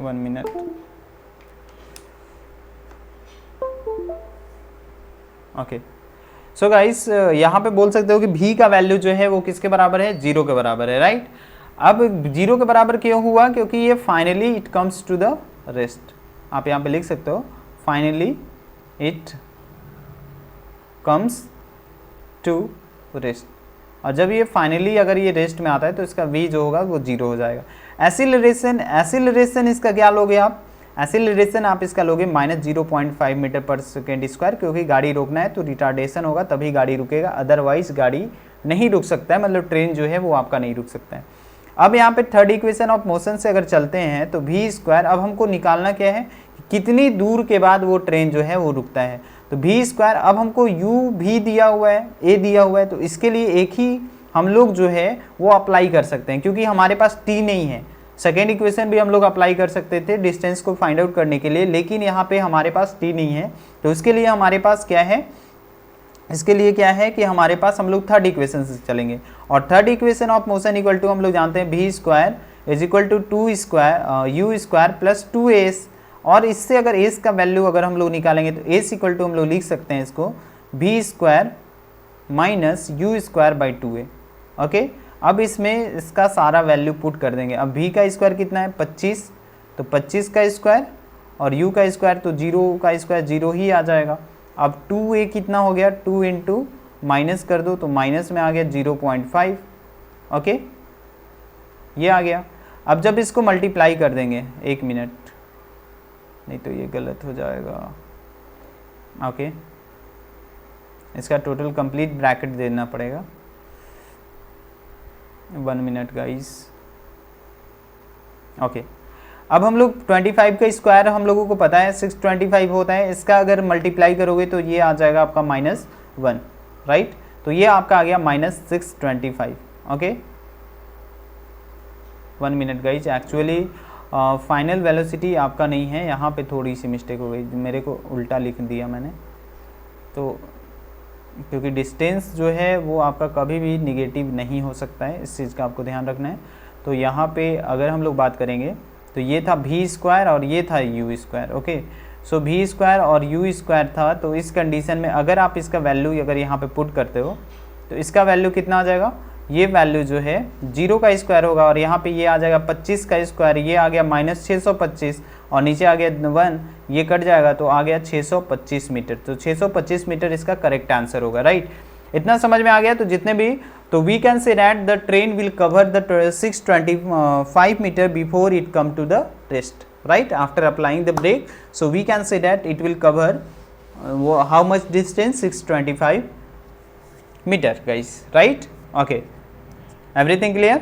1 minute. Okay so guys यहाँ पे बोल सकते हो कि v का वैल्यू जो है वो किसके बराबर है, 0 के बराबर है, राइट। अब 0 के बराबर क्यों हुआ, क्योंकि ये finally it comes to the rest. आप यहाँ पे लिख सकते हो finally it comes to rest, और जब ये फाइनली अगर ये रेस्ट में आता है तो इसका v जो होगा वो 0 हो जाएगा। एसिलरेशन इसका क्या लोगे आप, एसिलरेशन आप इसका लोगे -0.5 मीटर पर सेकेंड स्क्वायर, क्योंकि गाड़ी रोकना है तो रिटार्डेशन होगा तभी गाड़ी रुकेगा, अदरवाइज गाड़ी नहीं रुक सकता है, मतलब ट्रेन जो है वो आपका नहीं रुक सकता है। अब यहाँ पे थर्ड इक्वेशन ऑफ मोशन से अगर चलते हैं तो v स्क्वायर, अब हमको निकालना क्या है, कितनी दूर के बाद वो ट्रेन जो है वो रुकता है। तो v स्क्वायर, अब हमको u भी दिया हुआ है, a दिया हुआ है, तो इसके लिए एक ही हम लोग जो है वो अप्लाई कर सकते हैं, क्योंकि हमारे पास t नहीं है। सेकेंड इक्वेशन भी हम लोग अप्लाई कर सकते थे डिस्टेंस को फाइंड आउट करने के लिए, लेकिन यहाँ पे हमारे पास t नहीं है, तो उसके लिए हमारे पास क्या है, इसके लिए क्या है कि हमारे पास हम लोग थर्ड इक्वेशन से चलेंगे, और third equation of motion equal to हम लोग जानते हैं v square is equal to 2 square u square plus 2s, और इससे अगर s का वैल्यू अगर हम लोग निकालेंगे तो s इक्वल टू हम लोग लिख सकते हैं इसको v square minus u square by 2a। Okay, अब इसमें इसका सारा वैल्यू पुट कर देंगे। अब v का स्क्वायर कितना है 25, तो 25 का स्क्वायर और u का स्क्वायर, तो 0 का स्क्वायर 0 ही आ जाएगा। अब 2a कितना हो गया, 2 इंटू माइनस कर दो तो माइनस में आ गया 0.5। ओके, ये आ गया। अब जब इसको मल्टीप्लाई कर देंगे, 1 मिनट, नहीं तो ये गलत हो जाएगा। ओके, इसका टोटल कंप्लीट ब्रैकेट देना पड़ेगा। 1 मिनट गाइस। ओके, अब हम लोग 25 का स्क्वायर हम लोगों को पता है 625 होता है, इसका अगर मल्टीप्लाई करोगे तो ये आ जाएगा आपका -1, राइट। तो ये आपका आ गया -625। Okay, 1 minute guys. Actually final velocity आपका नहीं है, यहाँ पे थोड़ी सी मिस्टेक हो गई, मेरे को उल्टा लिख दिया मैंने, तो क्योंकि डिस्टेंस जो है वो आपका कभी भी निगेटिव नहीं हो सकता है, इस चीज़ का आपको ध्यान रखना है। तो यहाँ पे अगर हम लोग बात करेंगे तो ये था v स्क्वायर और ये था u स्क्वायर। ओके, सो v स्क्वायर और u स्क्वायर था, तो इस कंडीशन में अगर आप इसका वैल्यू अगर यहाँ पे पुट करते हो तो इसका वैल्यू कितना आ जाएगा, ये वैल्यू जो है 0 का स्क्वायर होगा, और यहाँ पे ये आ जाएगा 25 का स्क्वायर, ये आ गया -625, और नीचे आ गया 1, ये कट जाएगा तो आ गया 625 मीटर। तो 625 मीटर इसका करेक्ट आंसर होगा, राइट। इतना समझ में आ गया। तो जितने भी, तो we can say that the train will cover the 625 metre before it come to the rest, right, after applying the brake. So we can say that it will cover how much distance, 625 metre guys, right. Okay, everything clear.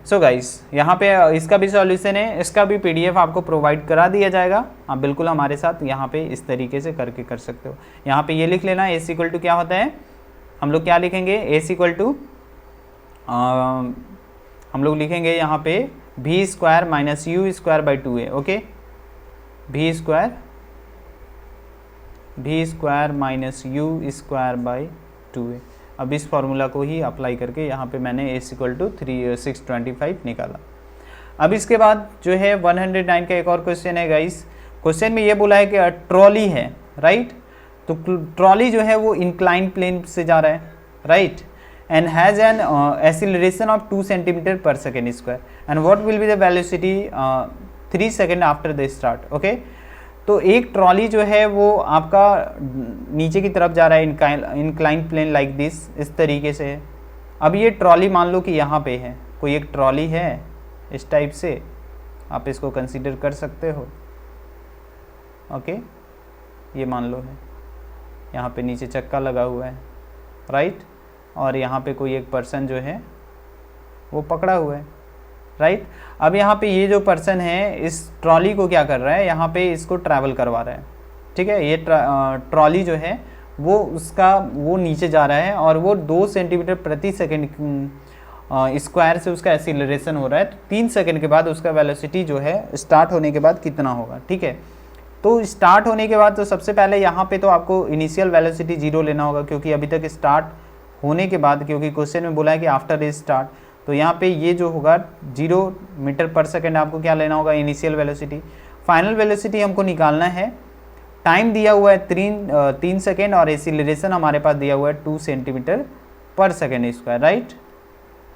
So guys, यहाँ पे इसका भी solution है, इसका भी PDF आपको provide करा दिया जाएगा, आप बिल्कुल हमारे साथ यहाँ पे इस तरीके से करके कर सकते हो। यहाँ पे ये लिख लेना, एस इक्वल टू क्या होता है, हम लोग क्या लिखेंगे, एस इक्वल टू हम लोग लिखेंगे यहाँ पे v square minus u square by 2a। Okay, v square minus u square by 2a। अब इस फॉर्मूला को ही अप्लाई करके यहाँ पे मैंने s इक्वल टू 625 निकाला। अब इसके बाद जो है 109 का एक और क्वेश्चन है गाइस। क्वेश्चन में ये बोला है कि ट्रॉली है, राइट। तो ट्रॉली जो है वो इंक्लाइन प्लेन से जा रहा है, right, and has an acceleration of 2 centimetre per second square, and what will be the velocity 3 second after the start. Okay, तो एक ट्रॉली जो है वो आपका नीचे की तरफ जा रहा है, इंक्लाइन प्लेन लाइक दिस, इस तरीके से है। अब ये ट्रॉली मान लो कि यहाँ पे है, कोई एक ट्रॉली है इस टाइप से, आप इसको कंसीडर कर सकते हो। ओके, ये मान लो है, यहाँ पे नीचे चक्का लगा हुआ है, राइट, और यहाँ पे कोई एक पर्सन जो है वो पकड़ा हुआ है, राइट। अब यहाँ पे ये जो पर्सन है इस ट्रॉली को क्या कर रहा है, यहाँ पे इसको ट्रैवल करवा रहा है, ठीक है। ये ट्रॉली जो है वो नीचे जा रहा है और वो 2 सेंटीमीटर प्रति सेकेंड स्क्वायर से उसका एक्सीलरेशन हो रहा है। तो 3 सेकेंड के बाद उसका वेलोसिटी जो है स्टार्ट होने के बाद कितना होगा, ठीक है। तो स्टार्ट होने के बाद तो सबसे पहले यहाँ पे तो आपको इनिशियल वेलोसिटी 0 लेना होगा, क्योंकि अभी तक स्टार्ट होने के बाद, क्योंकि क्वेश्चन में बोला है कि आफ्टर ए स्टार्ट, तो यहाँ पे ये जो होगा 0 मीटर पर सेकेंड आपको क्या लेना होगा, इनिशियल वेलोसिटी। फाइनल वेलोसिटी हमको निकालना है, टाइम दिया हुआ है 3 सेकेंड और एक्सीलरेशन हमारे पास दिया हुआ है 2 centimetre per second square, right,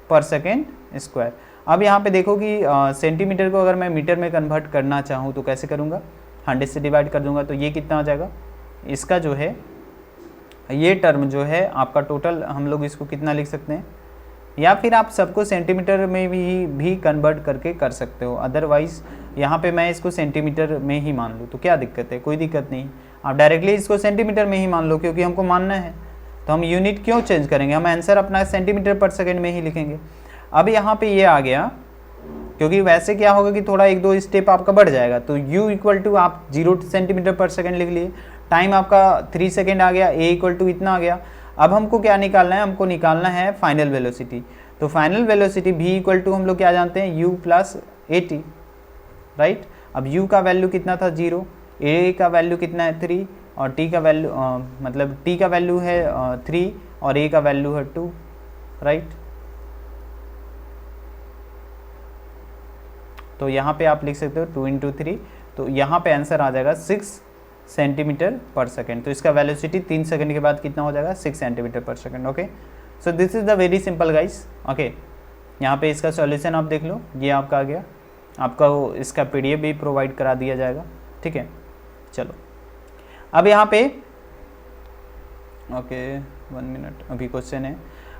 पर सेकेंड स्क्वायर। अब यहाँ पे देखो कि सेंटीमीटर को अगर मैं मीटर में कन्वर्ट करना चाहूँ तो कैसे करूँगा, 100 से डिवाइड कर दूंगा, तो ये कितना हो जाएगा, इसका जो है ये टर्म जो है आपका टोटल, हम लोग इसको कितना लिख सकते हैं, या फिर आप सबको सेंटीमीटर में भी कन्वर्ट करके कर सकते हो। अदरवाइज़ यहाँ पे मैं इसको सेंटीमीटर में ही मान लूँ तो क्या दिक्कत है, कोई दिक्कत नहीं, आप डायरेक्टली इसको सेंटीमीटर में ही मान लो, क्योंकि हमको मानना है। तो हम यूनिट क्यों चेंज करेंगे, हम आंसर अपना सेंटीमीटर पर सेकेंड में ही लिखेंगे। अब यहाँ पे ये आ गया, क्योंकि वैसे क्या होगा कि थोड़ा 1-2 स्टेप आपका बढ़ जाएगा, तो u इक्वल टू आप 0 सेंटीमीटर पर सेकेंड लिख लिए, टाइम आपका 3 सेकेंड आ गया, a इक्वल टू इतना आ गया। अब हमको क्या निकालना है, हमको निकालना है फाइनल वेलोसिटी। तो final velocity v equal to हम लोग क्या जानते हैं, u प्लस at, राइट। अब u का वैल्यू कितना था 0, a का वैल्यू कितना है 3 और t का वैल्यू मतलब t का वैल्यू है 3 और a का वैल्यू है 2, राइट। तो यहाँ पे आप लिख सकते हो 2 इंटू 3, तो यहाँ पे आंसर आ जाएगा 6 सेंटीमीटर पर सेकेंड। तो इसका वेलोसिटी 3 सेकेंड के बाद कितना हो जाएगा, 6 centimetre per second. Okay, so this is the very simple guys. Okay, यहाँ पे इसका सॉल्यूशन आप देख लो, ये आपका आ गया, आपका इसका PDF भी प्रोवाइड करा दिया जाएगा, ठीक है। चलो अब यहाँ पे ओके 1 मिनट अभी क्वेश्चन है।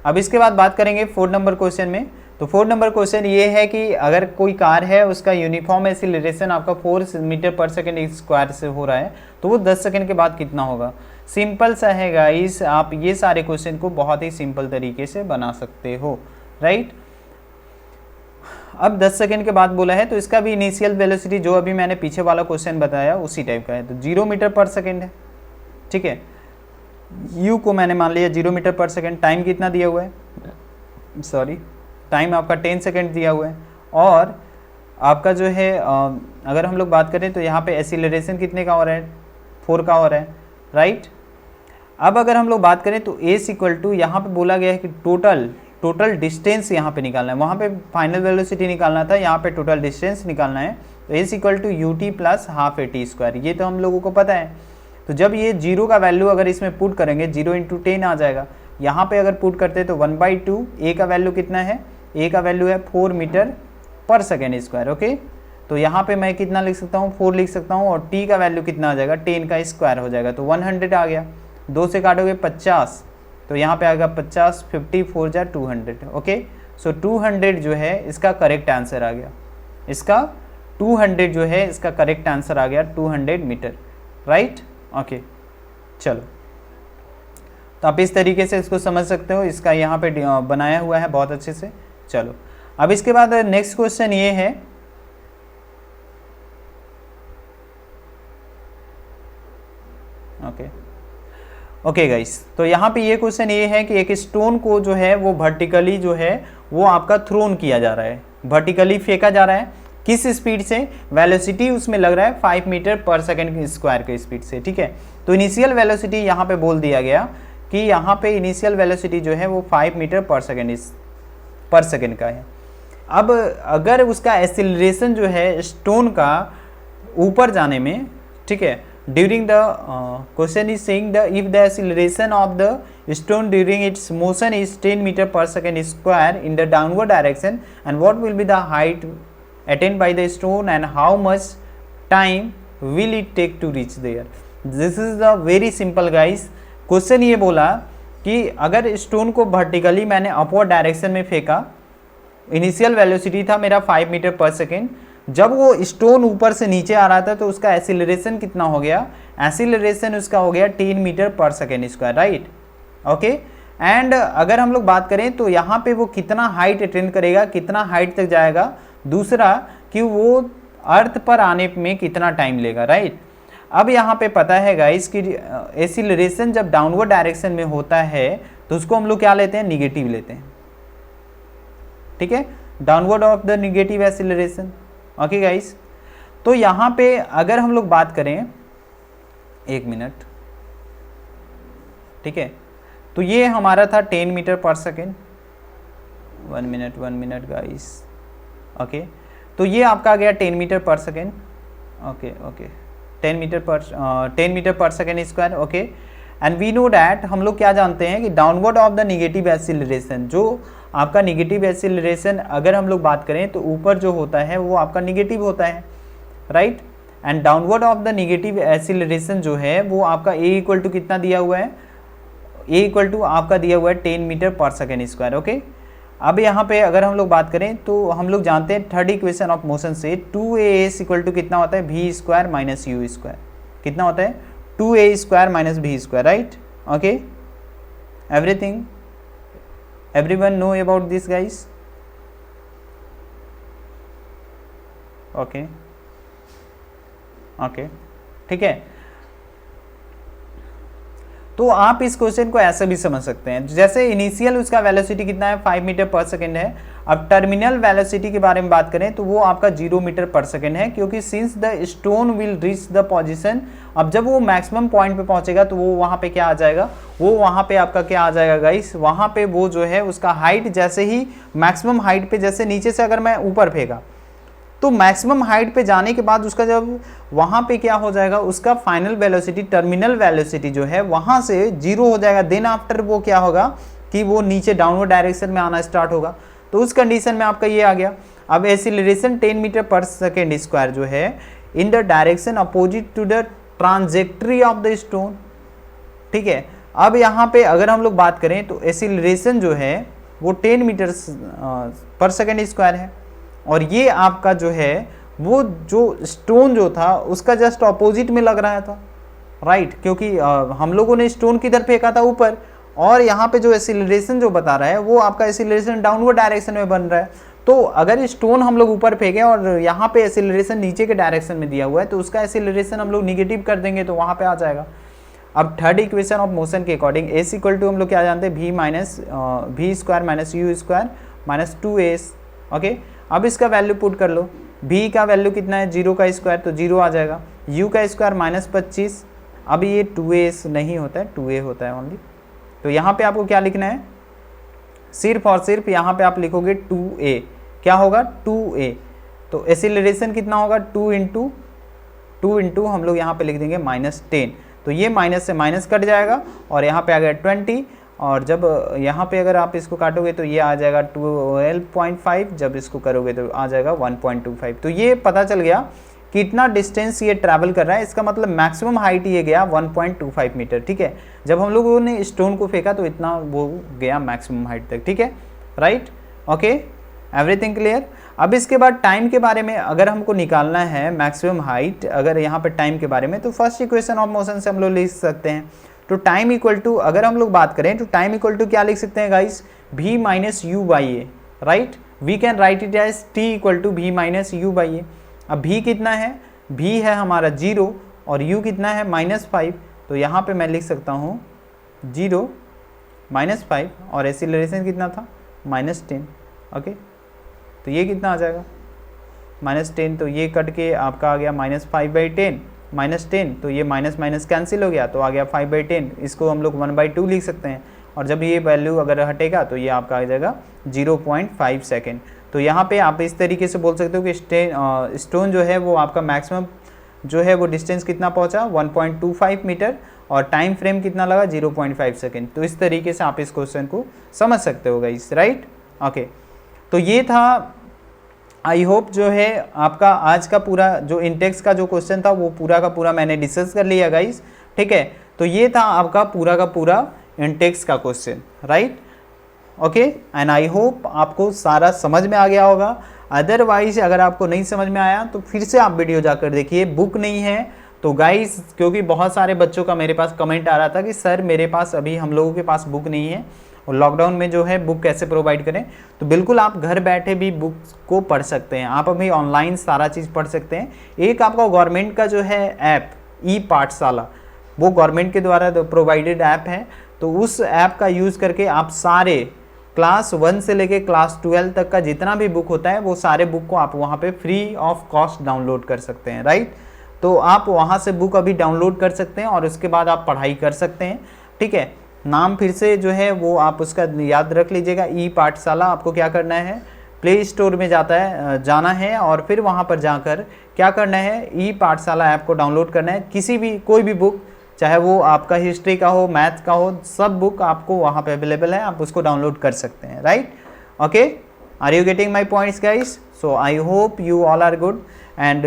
अब इसके बाद बात करेंगे 4 नंबर क्वेश्चन में। तो 4 नंबर क्वेश्चन ये है कि अगर कोई कार है, उसका यूनिफॉर्म एक्सीलरेशन आपका 4 मीटर पर सेकेंड स्क्वायर से हो रहा है, तो वो 10 सेकेंड के बाद कितना होगा। सिंपल सा है गाइस, आप ये सारे क्वेश्चन को बहुत ही सिंपल तरीके से बना सकते हो, राइट। अब 10 सेकेंड के बाद बोला है, तो इसका भी इनिशियल वेलोसिटी जो अभी मैंने पीछे वाला क्वेश्चन बताया उसी टाइप का है, तो 0 मीटर पर सेकेंड है, ठीक है। u को मैंने मान लिया 0 मीटर पर सेकेंड, टाइम कितना दिया हुआ है, सॉरी टाइम आपका 10 सेकेंड दिया हुआ है, और आपका जो है अगर हम लोग बात करें तो यहाँ पे एक्सीलरेशन कितने का हो रहा है, 4 का हो रहा है, राइट। अब अगर हम लोग बात करें तो एस इक्वल टू, यहाँ पे बोला गया है कि टोटल डिस्टेंस यहाँ पे निकालना है, वहाँ पे फाइनल वेलोसिटी निकालना था, यहाँ पे टोटल डिस्टेंस निकालना है। तो s equal to u t plus half AT square, ये तो हम लोगों को पता है। तो जब ये 0 का वैल्यू अगर इसमें पुट करेंगे, 0 इंटू 10 आ जाएगा। यहाँ पे अगर पुट करते हैं तो 1/2, ए का वैल्यू कितना है, ए का वैल्यू है 4 metre per second square, okay. तो यहाँ पे मैं कितना लिख सकता हूँ, 4 लिख सकता हूँ, और टी का वैल्यू कितना आ जाएगा, 10 का स्क्वायर हो जाएगा, तो 100 आ गया। 2 से काटोगे 50, तो यहाँ पे आएगा 50, 50 4 जा 200, ओके। सो 200 जो है इसका करेक्ट आंसर आ गया, इसका 200 जो है इसका करेक्ट आंसर आ गया 200 मीटर, राइट, ओके। चलो, तो आप इस तरीके से इसको समझ सकते हो, इसका यहाँ पे बनाया हुआ है बहुत अच्छे से। चलो, अब इसके बाद नेक्स्ट क्वेश्चन ये है, ओके गाइस, तो यहाँ पे ये क्वेश्चन ये है कि एक स्टोन को जो है वो वर्टिकली जो है वो आपका थ्रोन किया जा रहा है, वर्टिकली फेंका जा रहा है, किस स्पीड से, वेलोसिटी उसमें लग रहा है 5 मीटर पर सेकेंड स्क्वायर के स्पीड से, ठीक है। तो इनिशियल वेलोसिटी यहाँ पे बोल दिया गया कि यहाँ पे इनिशियल वेलोसिटी जो है वो 5 मीटर पर सेकेंड का है। अब अगर उसका एक्सीलरेशन जो है स्टोन का ऊपर जाने में, ठीक है, during the question is saying the if the acceleration of the stone during its motion is 10 metre per second square in the downward direction, and what will be the height attained by the stone and how much time will it take to reach there. This is the very simple guys. Question ये बोला कि अगर stone को vertically मैंने upward direction में फेंका, initial velocity था मेरा 5 मीटर पर सेकेंड, जब वो स्टोन ऊपर से नीचे आ रहा था तो उसका एक्सीलरेशन कितना हो गया, एक्सीलरेशन उसका हो गया 10 metre per second square, right, okay. And अगर हम लोग बात करें तो यहाँ पे वो कितना हाइट अटेंड करेगा, कितना हाइट तक जाएगा, दूसरा कि वो अर्थ पर आने में कितना टाइम लेगा, राइट। अब यहाँ पे पता है गाइस कि एक्सीलरेशन जब डाउनवर्ड डायरेक्शन में होता है तो उसको हम लोग क्या लेते हैं, निगेटिव लेते हैं, ठीक है, downward of the negative acceleration, okay guys. तो यहाँ पे अगर हम लोग बात करें, 1 मिनट, ठीक है, तो ये हमारा था 10 metre per second, 1 minute guys. Okay, तो ये आपका आ गया 10 metre per second. Okay 10 metre per second square. Okay, and we know that, हम लोग क्या जानते हैं कि downward of the negative acceleration, जो आपका निगेटिव एक्सीलरेशन अगर हम लोग बात करें तो ऊपर जो होता है वो आपका निगेटिव होता है, right. And downward of the negative acceleration जो है वो आपका ए इक्वल टू कितना दिया हुआ है, ए इक्वल टू आपका दिया हुआ है 10 metre per second square. Okay, अब यहाँ पे अगर हम लोग बात करें तो हम लोग जानते हैं थर्ड इक्वेशन ऑफ मोशन से 2as इक्वल टू कितना होता है, v square minus u square. कितना होता है, 2a square minus v square, right. Okay, everything, everyone know about this guys. Okay okay, ठीक है। तो आप इस क्वेश्चन को ऐसे भी समझ सकते हैं, जैसे इनिशियल उसका वेलोसिटी कितना है, 5 मीटर पर सेकेंड है। अब टर्मिनल वेलोसिटी के बारे में बात करें तो वो आपका 0 मीटर पर सेकेंड है, क्योंकि since the stone will reach the position, अब जब वो मैक्सिमम पॉइंट पे पहुंचेगा तो वो वहाँ पे क्या आ जाएगा, वो वहाँ पे आपका क्या आ जाएगा गाइस, वहाँ पे वो जो है उसका हाइट जैसे ही मैक्सिमम हाइट पे, जैसे नीचे से अगर मैं ऊपर फेंका तो मैक्सिमम हाइट पे जाने के बाद उसका जब वहाँ पे क्या हो जाएगा, उसका फाइनल वेलोसिटी, टर्मिनल वेलोसिटी जो है वहाँ से 0 हो जाएगा। देन आफ्टर वो क्या होगा कि वो नीचे डाउनवर्ड डायरेक्शन में आना स्टार्ट होगा। तो उस कंडीशन में आपका ये आ गया। अब acceleration 10 metre per second square जो है in the direction opposite to the trajectory of the stone, ठीक है। अब यहाँ पे अगर हम लोग बात करें तो एक्सीलरेशन जो है वो 10 मीटर पर सेकेंड स्क्वायर है, और ये आपका जो है वो जो स्टोन जो था उसका जस्ट अपोजिट में लग रहा था, राइट। क्योंकि हम लोगों ने स्टोन किधर फेंका था, ऊपर, और यहाँ पे जो एक्सीलरेशन जो बता रहा है वो आपका एक्सीलरेशन डाउनवर्ड डायरेक्शन में बन रहा है। तो अगर स्टोन हम लोग ऊपर फेंके और यहाँ पे एक्सीलरेशन नीचे के डायरेक्शन में दिया हुआ है तो उसका एक्सीलरेशन हम लोग निगेटिव कर देंगे तो वहाँ पे आ जाएगा। अब थर्ड इक्वेशन ऑफ मोशन के अकॉर्डिंग एस इक्वल टू हम लोग क्या जानते हैं, v square minus u square minus 2as। Okay, अब इसका वैल्यू पुट कर लो, v का वैल्यू कितना है, 0 का स्क्वायर तो 0 आ जाएगा, u का स्क्वायर माइनस 25। अब ये 2a नहीं होता है, 2a होता है ओनली। तो यहाँ पे आपको क्या लिखना है, सिर्फ और सिर्फ यहाँ पे आप लिखोगे 2a, क्या होगा 2a। तो एक्सीलरेशन कितना होगा, 2 इंटू हम लोग यहाँ पे लिख देंगे -10। तो ये माइनस से माइनस कट जाएगा और यहाँ पे आ गया 20, और जब यहाँ पे अगर आप इसको काटोगे तो ये आ जाएगा 12.5, जब इसको करोगे तो आ जाएगा 1.25। तो ये पता चल गया कि इतना डिस्टेंस ये ट्रैवल कर रहा है, इसका मतलब मैक्सिमम हाइट ये गया 1.25 मीटर, ठीक है। जब हम लोगों ने स्टोन को फेंका तो इतना वो गया मैक्सिमम हाइट तक, ठीक है, राइट। Okay, everything clear. अब इसके बाद टाइम के बारे में अगर हमको निकालना है मैक्सिमम हाइट, अगर यहाँ पे टाइम के बारे में, तो फर्स्ट इक्वेशन ऑफ मोशन से हम लोग लिख सकते हैं। तो टाइम इक्वल टू, अगर हम लोग बात करें तो टाइम इक्वल टू क्या लिख सकते हैं guys, v minus you by A, right. We can write it as t equal to v minus you by A. अब v कितना है, v है हमारा 0 और u कितना है -5। तो यहाँ पे मैं लिख सकता हूँ 0 -5 और एक्सीलरेशन कितना था -10। ओके, तो ये कितना आ जाएगा -10, तो ये कट के आपका आ गया -5/10 -10, तो ये माइनस माइनस कैंसिल हो गया तो आ गया 5/10। इसको हम लोग 1/2 लिख सकते हैं, और जब ये वैल्यू अगर हटेगा तो ये आपका आ जाएगा 0.5 सेकेंड। तो यहाँ पे आप इस तरीके से बोल सकते हो कि स्टोन जो है वो आपका मैक्सिमम जो है वो डिस्टेंस कितना पहुँचा 1.25 मीटर, और टाइम फ्रेम कितना लगा 0.5 सेकेंड। तो इस तरीके से आप इस क्वेश्चन को समझ सकते हो गाइस, राइट। ओके, तो ये था, आई होप जो है आपका आज का पूरा जो इंटेक्स का जो क्वेश्चन था वो पूरा का पूरा मैंने डिस्कस कर लिया गाइस, ठीक है। तो ये था आपका पूरा का पूरा इंटेक्स का question, right. Okay, and I hope आपको सारा समझ में आ गया होगा। अदरवाइज अगर आपको नहीं समझ में आया तो फिर से आप वीडियो जाकर देखिए। बुक नहीं है तो गाइस, क्योंकि बहुत सारे बच्चों का मेरे पास कमेंट आ रहा था कि सर मेरे पास अभी हम लोगों के पास बुक नहीं है और लॉकडाउन में जो है बुक कैसे प्रोवाइड करें। तो बिल्कुल आप घर बैठे भी बुक को पढ़ सकते हैं, आप अभी ऑनलाइन सारा चीज़ पढ़ सकते हैं। एक आपका गवर्नमेंट का जो है ऐप ई पाठशाला, वो गवर्नमेंट के द्वारा प्रोवाइडेड ऐप है, तो उस ऐप का यूज़ करके आप सारे क्लास 1 से लेके क्लास 12 तक का जितना भी बुक होता है वो सारे बुक को आप वहाँ पे फ्री ऑफ कॉस्ट डाउनलोड कर सकते हैं, राइट। तो आप वहाँ से बुक अभी डाउनलोड कर सकते हैं और उसके बाद आप पढ़ाई कर सकते हैं, ठीक है। नाम फिर से जो है वो आप उसका याद रख लीजिएगा, ई पाठशाला। आपको क्या करना है, प्ले स्टोर में जाना है और फिर वहाँ पर जाकर क्या करना है, ई पाठशाला ऐप को डाउनलोड करना है। किसी भी कोई भी बुक, चाहे वो आपका हिस्ट्री का हो, मैथ का हो, सब बुक आपको वहाँ पे अवेलेबल है, आप उसको डाउनलोड कर सकते हैं, right. Okay, are you getting my points guys? So I hope you all are good and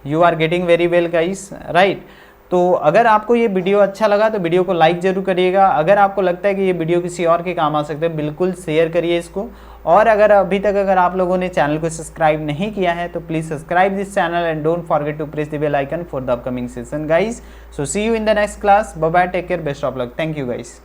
you are getting very well guys, right. तो अगर आपको ये वीडियो अच्छा लगा तो वीडियो को लाइक जरूर करिएगा। अगर आपको लगता है कि ये वीडियो किसी और के काम आ सकते हैं, बिल्कुल शेयर करिए इसको। और अगर अभी तक अगर आप लोगों ने चैनल को सब्सक्राइब नहीं किया है तो please subscribe this channel and don't forget to press the bell icon for the upcoming session guys. So see you in the next class, bye bye, take care, best of luck, thank you guys.